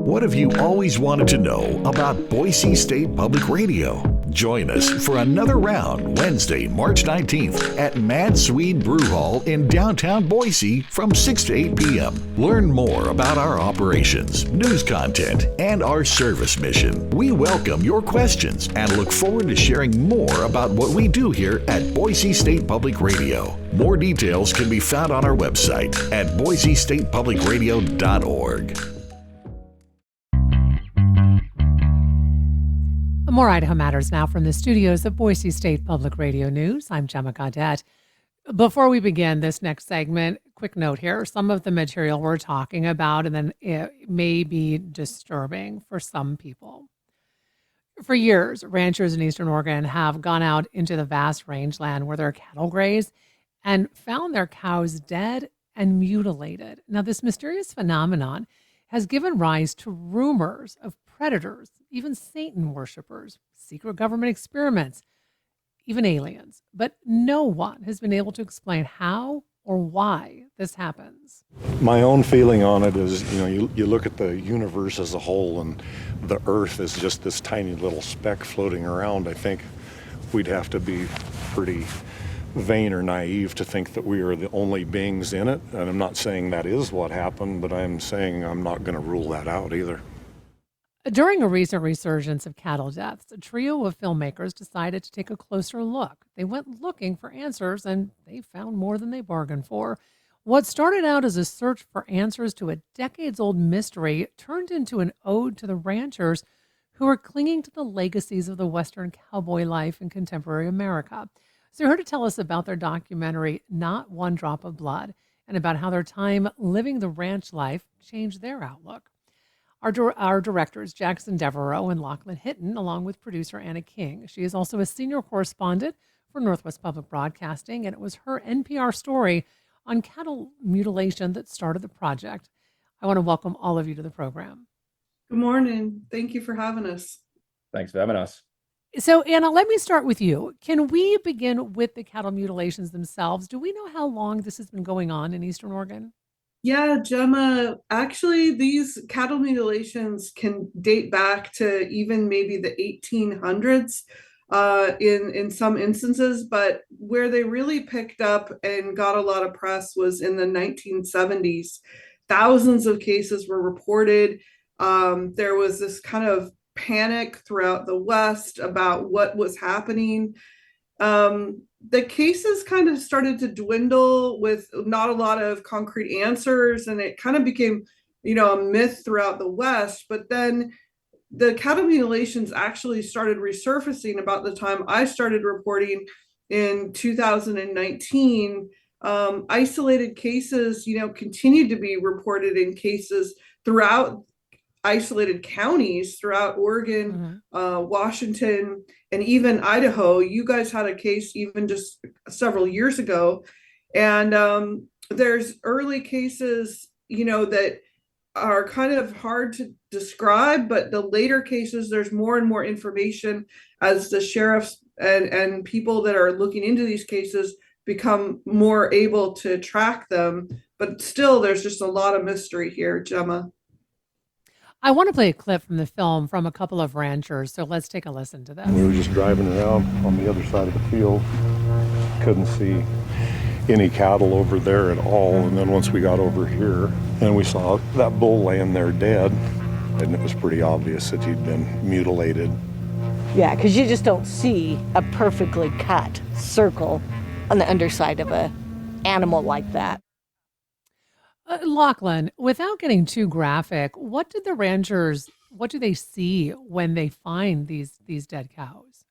What have you always wanted to know about Boise State Public Radio? Join us for another round Wednesday, March 19th at Mad Swede Brew Hall in downtown Boise from 6 to 8 p.m. Learn more about our operations, news content, and our service mission. We welcome your questions and look forward to sharing more about what we do here at Boise State Public Radio. More details can be found on our website at boisestatepublicradio.org. More Idaho Matters now from the studios of Boise State Public Radio News. I'm Gemma Gaudette. Before we begin this next segment, quick note here. Some of the material we're talking about, and then it may be disturbing for some people. For years, ranchers in Eastern Oregon have gone out into the vast rangeland where their cattle graze and found their cows dead and mutilated. Now, this mysterious phenomenon has given rise to rumors of predators, even Satan worshipers, secret government experiments, even aliens. But no one has been able to explain how or why this happens. My own feeling on it is, you look at the universe as a whole and the Earth is just this tiny little speck floating around. I think we'd have to be pretty vain or naive to think that we are the only beings in it. And I'm not saying that is what happened, but I'm saying I'm not going to rule that out either. During a recent resurgence of cattle deaths, a trio of filmmakers decided to take a closer look. They went looking for answers, and they found more than they bargained for. What started out as a search for answers to a decades-old mystery turned into an ode to the ranchers who are clinging to the legacies of the Western cowboy life in contemporary America. So you're here to tell us about their documentary, Not One Drop of Blood, and about how their time living the ranch life changed their outlook. Our directors, Jackson Devereaux and Lachlan Hitton, along with producer Anna King. She is also a senior correspondent for Northwest Public Broadcasting, and it was her NPR story on cattle mutilation that started the project. I want to welcome all of you to the program. Good morning. Thank you for having us. Thanks for having us. So, Anna, let me start with you. Can we begin with the cattle mutilations themselves? Do we know how long this has been going on in Eastern Oregon? Yeah, Gemma, actually, these cattle mutilations can date back to even maybe the 1800s in some instances, but where they really picked up and got a lot of press was in the 1970s. Thousands of cases were reported. There was this kind of panic throughout the West about what was happening. The cases kind of started to dwindle with not a lot of concrete answers, and it kind of became, a myth throughout the West. But then the cattle mutilations actually started resurfacing about the time I started reporting in 2019. Isolated cases, continued to be reported in cases throughout isolated counties throughout Oregon, Washington, and even Idaho. You guys had a case even just several years ago. And there's early cases, that are kind of hard to describe, but the later cases, there's more and more information as the sheriffs and people that are looking into these cases become more able to track them. But still, there's just a lot of mystery here, Gemma. I want to play a clip from the film from a couple of ranchers, so let's take a listen to this. We were just driving around on the other side of the field. Couldn't see any cattle over there at all. And then once we got over here and we saw that bull laying there dead, and it was pretty obvious that he'd been mutilated. Yeah, because you just don't see a perfectly cut circle on the underside of an animal like that. Lachlan, without getting too graphic, what do they see when they find these dead cows?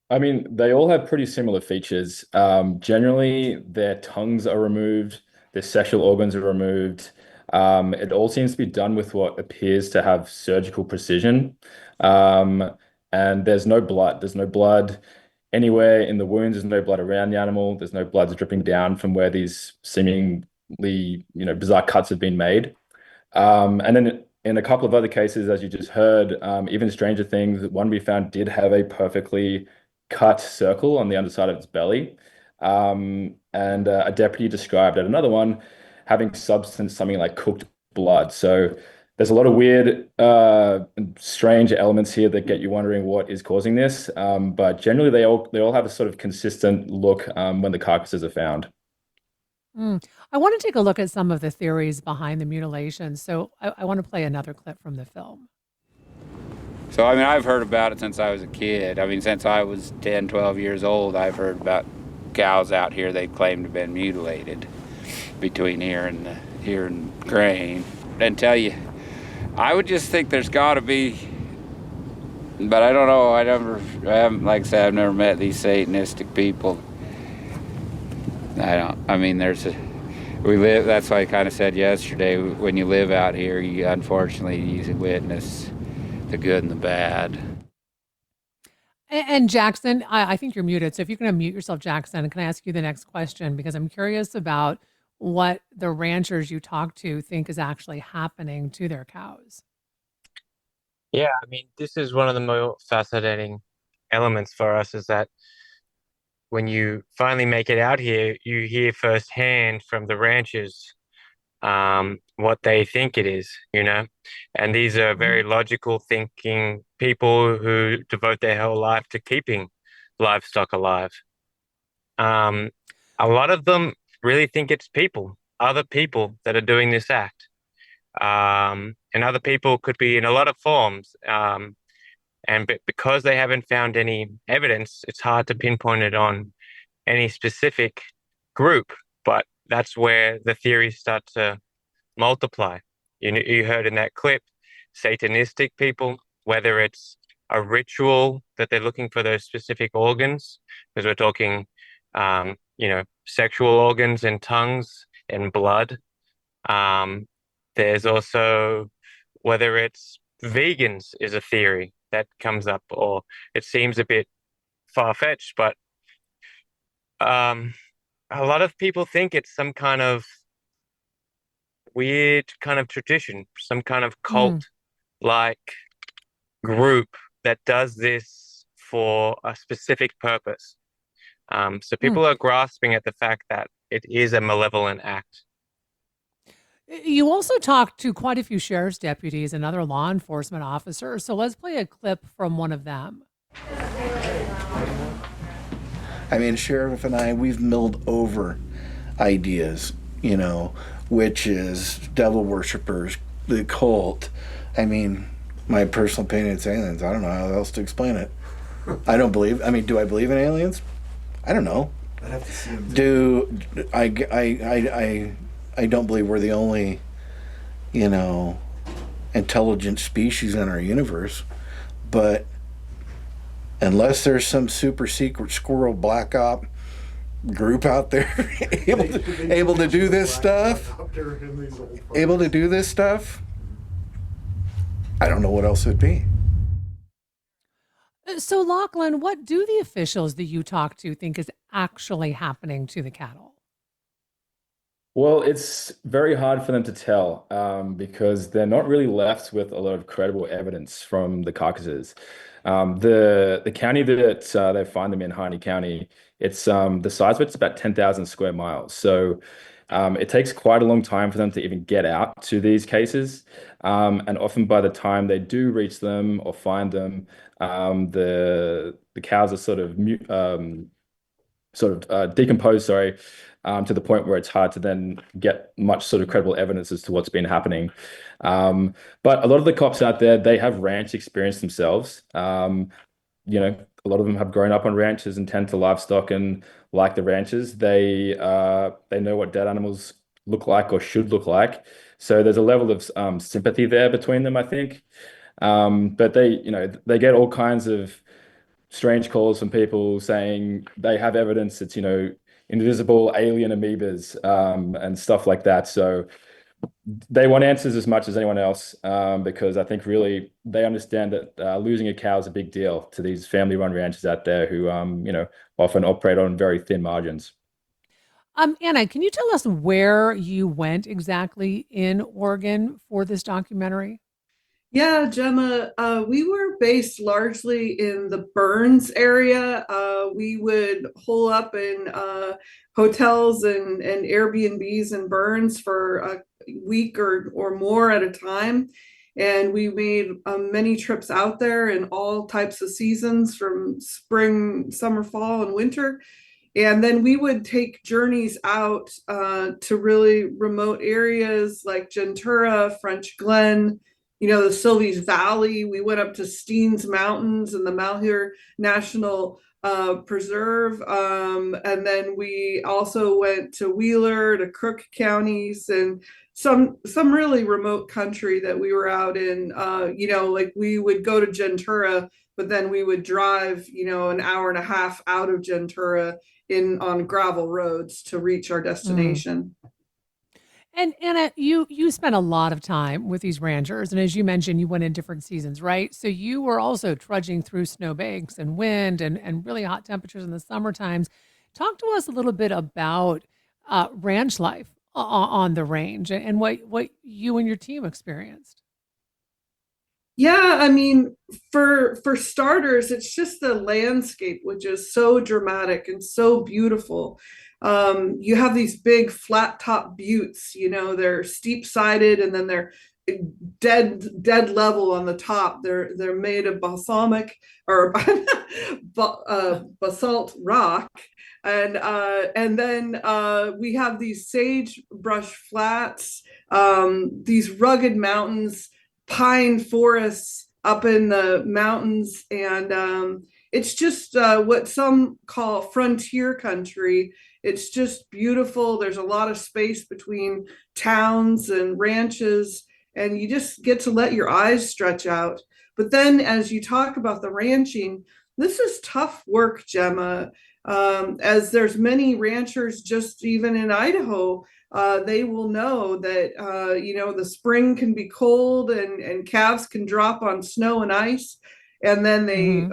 I mean, they all have pretty similar features. Generally, their tongues are removed, their sexual organs are removed. It all seems to be done with what appears to have surgical precision. And there's no blood. There's no blood anywhere in the wounds. There's no blood around the animal. There's no blood dripping down from where these seemingly bizarre cuts have been made. And then in a couple of other cases, as you just heard, even stranger things, one we found did have a perfectly cut circle on the underside of its belly. And a deputy described at another one having substance, something like cooked blood. So there's a lot of weird, and strange elements here that get you wondering what is causing this. But generally, they all have a sort of consistent look when the carcasses are found. Mm. I want to take a look at some of the theories behind the mutilations. So I want to play another clip from the film. So, I mean, I've heard about it since I was a kid. I mean, since I was 10, 12 years old, I've heard about cows out here they claim to have been mutilated between here and Crane. And tell you, I would just think there's got to be, but I don't know. I haven't, like I said, I've never met these Satanistic people. I mean, that's why I kind of said yesterday, when you live out here, you unfortunately witness the good and the bad. And Jackson, I think you're muted. So if you can unmute yourself, Jackson, can I ask you the next question? Because I'm curious about what the ranchers you talk to think is actually happening to their cows. Yeah, I mean, this is one of the more fascinating elements for us is that when you finally make it out here, you hear firsthand from the ranchers what they think it is, you know? And these are very logical thinking people who devote their whole life to keeping livestock alive. Um, a lot of them really think it's people, other people that are doing this act. And other people could be in a lot of forms. And because they haven't found any evidence, it's hard to pinpoint it on any specific group. But that's where the theories start to multiply. You heard in that clip, Satanistic people, whether it's a ritual that they're looking for those specific organs, because we're talking, sexual organs and tongues and blood. There's also whether it's vegans is a theory that comes up, or it seems a bit far-fetched, but a lot of people think it's some kind of weird kind of tradition, some kind of cult-like group that does this for a specific purpose. So people are grasping at the fact that it is a malevolent act. You also talked to quite a few sheriff's deputies and other law enforcement officers. So let's play a clip from one of them. I mean, Sheriff and I, we've milled over ideas, witches, devil worshippers, the cult. I mean, my personal opinion, it's aliens. I don't know how else to explain it. Do I believe in aliens? I don't know. I'd have to see them. I don't believe we're the only, intelligent species in our universe. But unless there's some super secret squirrel black op group out there able to do this stuff, I don't know what else it would be. So Lachlan, what do the officials that you talk to think is actually happening to the cattle? Well, it's very hard for them to tell because they're not really left with a lot of credible evidence from the carcasses. The county that they find them in, Harney County, it's the size of it's about 10,000 square miles. So it takes quite a long time for them to even get out to these cases. And often by the time they do reach them or find them, the cows are decomposed, to the point where it's hard to then get much sort of credible evidence as to what's been happening. But a lot of the cops out there, they have ranch experience themselves. A lot of them have grown up on ranches and tend to livestock and like the ranches. They know what dead animals look like or should look like. So there's a level of sympathy there between them, I think. But they get all kinds of strange calls from people saying they have evidence it's, invisible alien amoebas and stuff like that. So they want answers as much as anyone else because I think really they understand that losing a cow is a big deal to these family-run ranches out there who, often operate on very thin margins. Anna, can you tell us where you went exactly in Oregon for this documentary? Yeah, Gemma, we were based largely in the Burns area. We would hole up in hotels and Airbnbs in Burns for week or more at a time. And we made many trips out there in all types of seasons, from spring, summer, fall, and winter. And then we would take journeys out to really remote areas like Gentura, French Glen, the Sylvies Valley. We went up to Steens Mountains and the Malheur National Preserve. And then we also went to Wheeler, to Crook counties, and some really remote country that we were out in. Like we would go to Gentura, but then we would drive, an hour and a half out of Gentura on gravel roads to reach our destination. And Anna, you spent a lot of time with these ranchers, and as you mentioned, you went in different seasons, right? So you were also trudging through snowbanks and wind and really hot temperatures in the summer times. Talk to us a little bit about ranch life on the range and what you and your team experienced. Yeah, I mean, for starters, it's just the landscape, which is so dramatic and so beautiful. You have these big flat top buttes, they're steep sided, and then they're dead level on the top. They're made of balsamic or basalt rock. And then we have these sagebrush flats, these rugged mountains, pine forests up in the mountains, and it's just what some call frontier country. It's just beautiful. There's a lot of space between towns and ranches, and you just get to let your eyes stretch out. But then as you talk about the ranching, this is tough work, Gemma. As there's many ranchers just even in Idaho, they will know that the spring can be cold, and calves can drop on snow and ice, and then they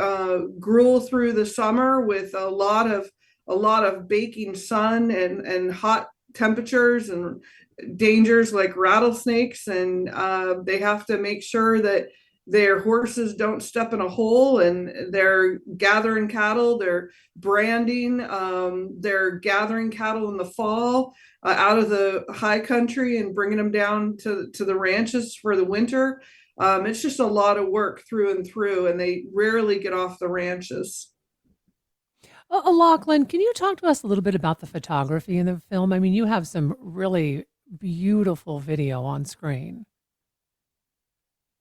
gruel through the summer with a lot of baking sun and hot temperatures and dangers like rattlesnakes, and they have to make sure that their horses don't step in a hole, and they're gathering cattle, they're branding, they're gathering cattle in the fall out of the high country and bringing them down to the ranches for the winter. It's just a lot of work through and through, and they rarely get off the ranches. Lachlan, can you talk to us a little bit about the photography in the film? I mean, you have some really beautiful video on screen.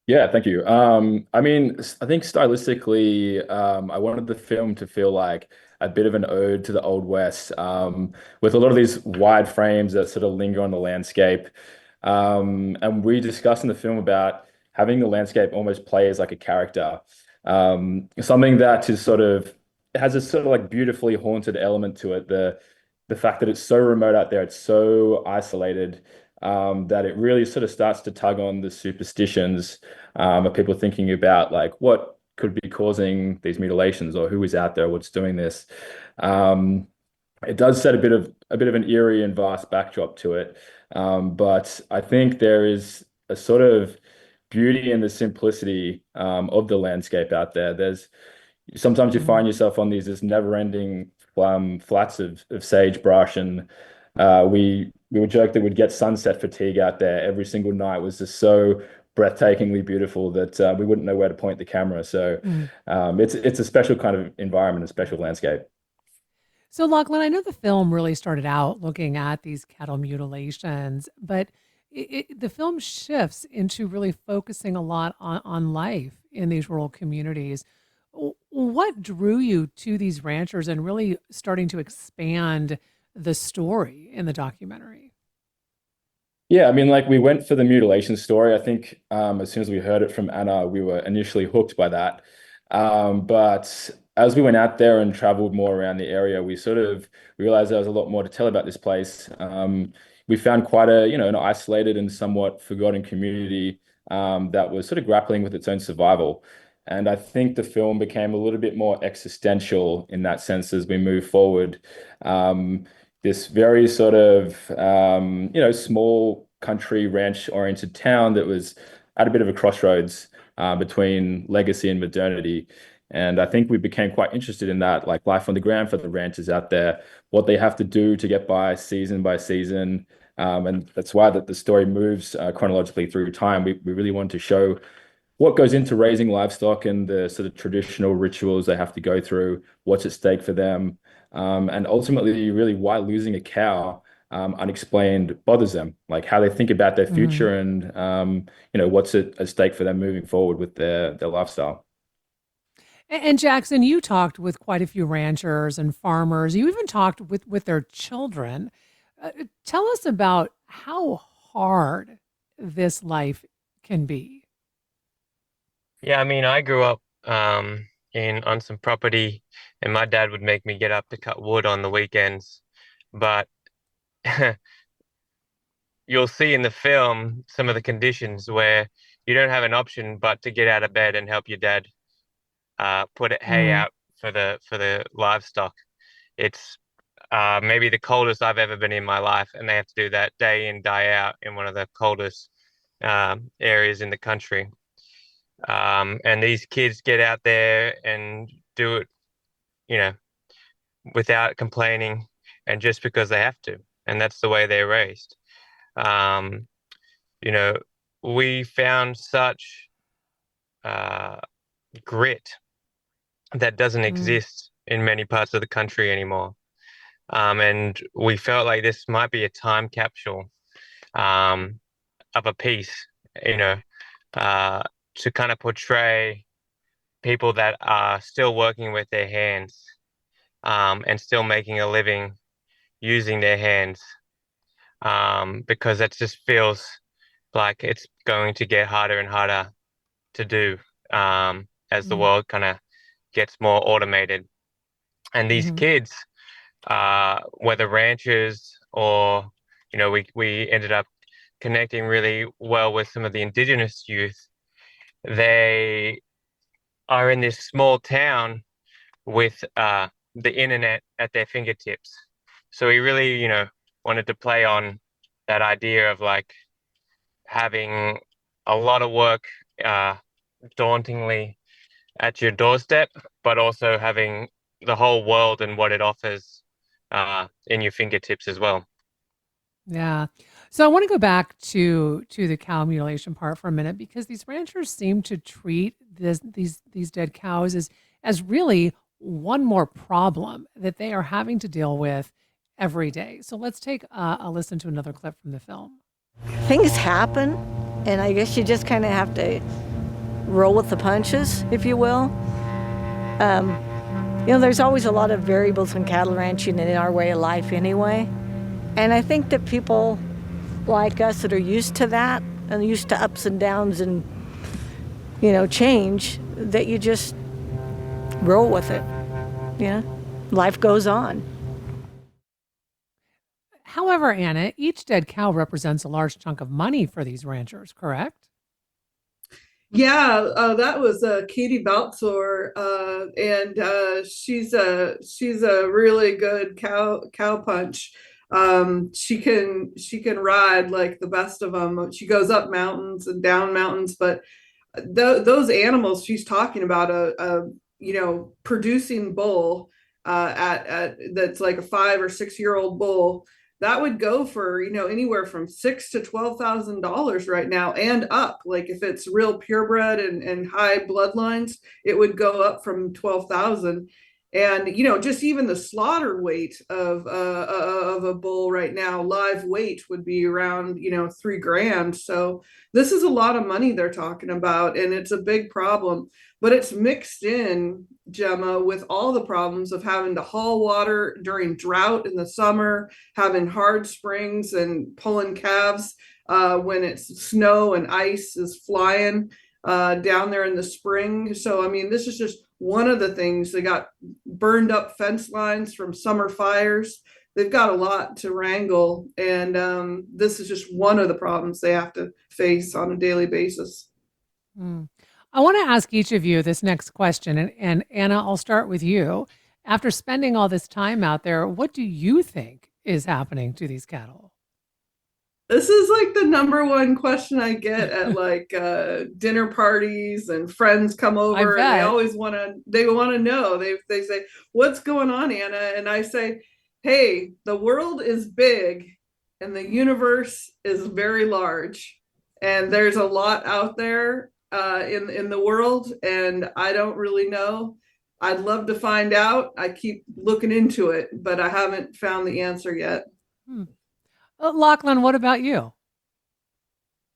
Yeah, thank you. I mean, I think stylistically, I wanted the film to feel like a bit of an ode to the Old West, with a lot of these wide frames that sort of linger on the landscape. And we discussed in the film about having the landscape almost play as like a character, something that is sort of has a sort of like beautifully haunted element to it. The fact that it's so remote out there, it's so isolated, that it really sort of starts to tug on the superstitions of people thinking about like what could be causing these mutilations, or who is out there, what's doing this. It does set a bit of an eerie and vast backdrop to it, but I think there is a sort of beauty in the simplicity of the landscape out there. There's sometimes you find yourself on these never-ending flats of sagebrush, and we would joke that we'd get sunset fatigue out there every single night. It was just so breathtakingly beautiful that we wouldn't know where to point the camera. So it's a special kind of environment, a special landscape. So, Lachlan, I know the film really started out looking at these cattle mutilations, but the film shifts into really focusing a lot on life in these rural communities. What drew you to these ranchers and really starting to expand the story in the documentary? Yeah, I mean, like we went for the mutilation story. I think as soon as we heard it from Anna, we were initially hooked by that. But as we went out there and traveled more around the area, we sort of realized there was a lot more to tell about this place. We found quite an isolated and somewhat forgotten community that was sort of grappling with its own survival. And I think the film became a little bit more existential in that sense as we move forward. This very sort of, small country ranch oriented town that was at a bit of a crossroads between legacy and modernity. And I think we became quite interested in that, like life on the ground for the ranchers out there, what they have to do to get by season by season, And that's why that the story moves chronologically through time. We really want to show what goes into raising livestock and the sort of traditional rituals they have to go through, what's at stake for them, and ultimately really why losing a cow unexplained bothers them, like how they think about their future and what's at stake for them moving forward with their lifestyle. And Jackson, you talked with quite a few ranchers and farmers. You even talked with their children. Tell us about how hard this life can be. Yeah, I mean, I grew up in on some property, and my dad would make me get up to cut wood on the weekends. But you'll see in the film some of the conditions where you don't have an option but to get out of bed and help your dad put hay Mm. out for the livestock. It's maybe the coldest I've ever been in my life, and they have to do that day in, day out in one of the coldest areas in the country. And these kids get out there and do it, you know, without complaining and just because they have to. And that's the way they're raised. Um, you know, we found such grit that doesn't exist in many parts of the country anymore. And we felt like this might be a time capsule of a piece, you know, to kind of portray people that are still working with their hands and still making a living using their hands because that just feels like it's going to get harder and harder to do as the world kind of gets more automated. And these kids, whether ranchers or, you know, we ended up connecting really well with some of the indigenous youth. They are in this small town with the internet at their fingertips. So we really, you know, wanted to play on that idea of like having a lot of work dauntingly at your doorstep, but also having the whole world and what it offers in your fingertips as well. Yeah. So I want to go back to the cow mutilation part for a minute because these ranchers seem to treat these dead cows as really one more problem that they are having to deal with every day. So let's take a listen to another clip from the film. Things happen, and I guess you just kind of have to roll with the punches, if you will. You know, there's always a lot of variables in cattle ranching and in our way of life anyway. And I think that people like us that are used to that and used to ups and downs and, you know, change, that you just roll with it. You know, life goes on. However, Anna, each dead cow represents a large chunk of money for these ranchers, correct? Yeah, that was Katie Baltzor, and she's a really good cow punch. She can ride like the best of them. She goes up mountains and down mountains, but those animals she's talking about, producing bull at that's like a 5 or 6 year old bull, that would go for anywhere from $6,000 to $12,000 right now and up. Like if it's real purebred and high bloodlines, it would go up from 12,000. And just even the slaughter weight of a bull right now, live weight would be around $3,000. So this is a lot of money they're talking about, and it's a big problem. But it's mixed in, Gemma, with all the problems of having to haul water during drought in the summer, having hard springs and pulling calves when it's snow and ice is flying down there in the spring. So, I mean, this is just one of the things. They got burned up fence lines from summer fires. They've got a lot to wrangle. And this is just one of the problems they have to face on a daily basis. I want to ask each of you this next question. And Anna, I'll start with you. After spending all this time out there, what do you think is happening to these cattle? This is like the number one question I get at like dinner parties, and friends come over and they always want to know. They say, "What's going on, Anna?" And I say, "Hey, the world is big and the universe is very large, and there's a lot out there in the world, and I don't really know. I'd love to find out. I keep looking into it, but I haven't found the answer yet. Hmm. Lachlan, what about you?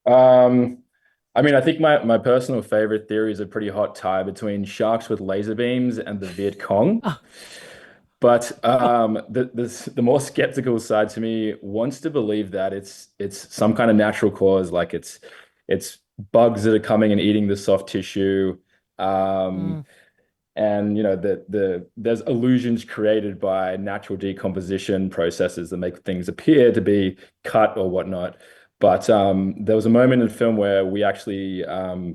I mean, I think my personal favorite theory is a pretty hot tie between sharks with laser beams and the Viet Cong. Oh. But the more skeptical side to me wants to believe that it's some kind of natural cause, like it's bugs that are coming and eating the soft tissue. And there's illusions created by natural decomposition processes that make things appear to be cut or whatnot. But there was a moment in the film where we actually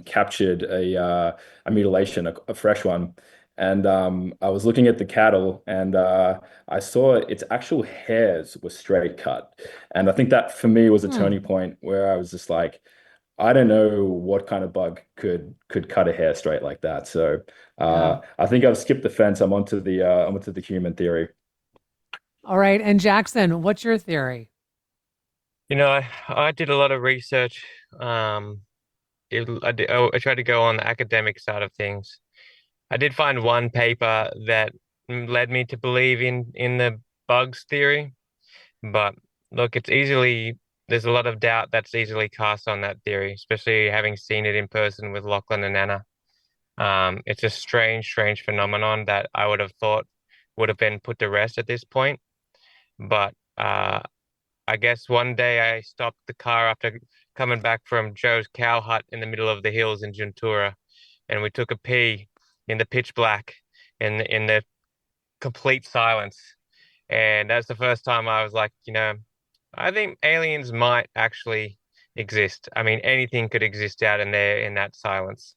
captured a mutilation, a fresh one. And I was looking at the cattle, and I saw its actual hairs were straight cut. And I think that for me was a turning point where I was just like, I don't know what kind of bug could cut a hair straight like that. So I think I've skipped the fence. I'm onto the human theory. All right, and Jackson, what's your theory? I did a lot of research. I tried to go on the academic side of things. I did find one paper that led me to believe in the bugs theory, but look, there's a lot of doubt that's easily cast on that theory, especially having seen it in person with Lachlan and Anna. It's a strange phenomenon that I would have thought would have been put to rest at this point. But I guess one day I stopped the car after coming back from Joe's cow hut in the middle of the hills in Juntura, and we took a pee in the pitch black, in the complete silence. And that's the first time I was like, I think aliens might actually exist. I mean, anything could exist out in there in that silence.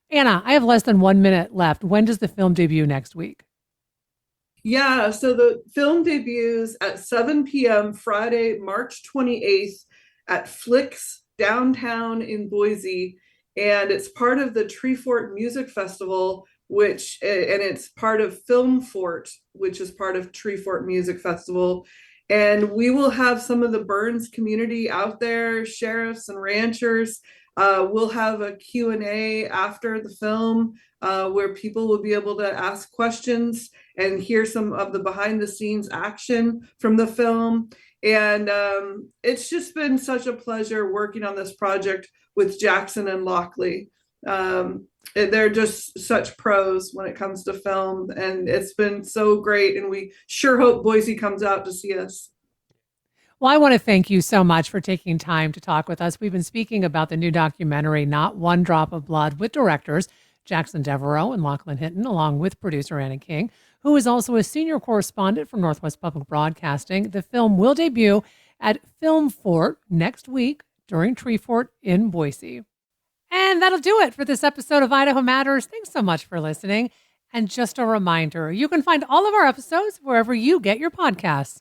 Anna, I have less than 1 minute left. When does the film debut next week? Yeah, so the film debuts at 7 p.m. Friday, March 28th at Flicks downtown in Boise. And it's part of the Treefort Music Festival, and it's part of Film Fort, which is part of Treefort Music Festival. And we will have some of the Burns community out there, sheriffs and ranchers. We'll have a Q&A after the film where people will be able to ask questions and hear some of the behind the scenes action from the film. And it's just been such a pleasure working on this project with Jackson and Lockley. They're just such pros when it comes to film, and it's been so great. And we sure hope Boise comes out to see us. Well, I want to thank you so much for taking time to talk with us. We've been speaking about the new documentary, Not One Drop of Blood, with directors Jackson Devereaux and Lachlan Hinton, along with producer Anna King, who is also a senior correspondent for Northwest Public Broadcasting. The film will debut at Film Fort next week during Treefort in Boise. And that'll do it for this episode of Idaho Matters. Thanks so much for listening. And just a reminder, you can find all of our episodes wherever you get your podcasts.